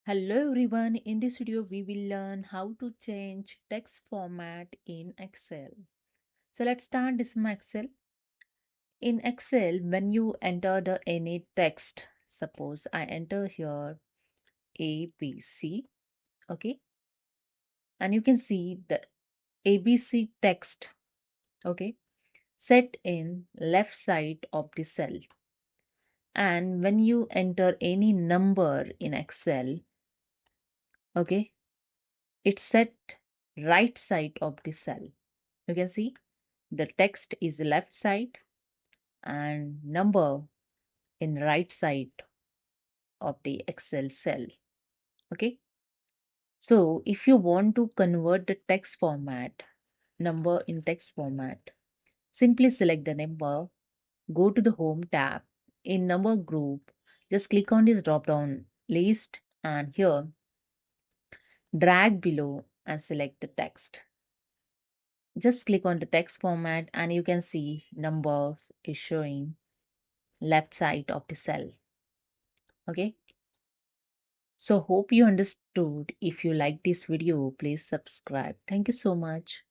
Hello everyone, in this video we will learn how to change text format in Excel. So let's start this in Excel. In Excel, when you enter the any text, suppose I enter here ABC, okay, and you can see the ABC text, okay, set in left side of the cell. And when you enter any number in Excel, okay, it's set right side of the cell. You can see the text is left side and number in right side of the Excel cell. Okay. So if you want to convert the text format, number in text format, simply select the number, go to the home tab. In number group, just click on this drop down list and here drag below and select the text. Just click on the text format and you can see numbers is showing left side of the cell. Okay. So hope you understood. If you like this video, please subscribe. Thank you so much.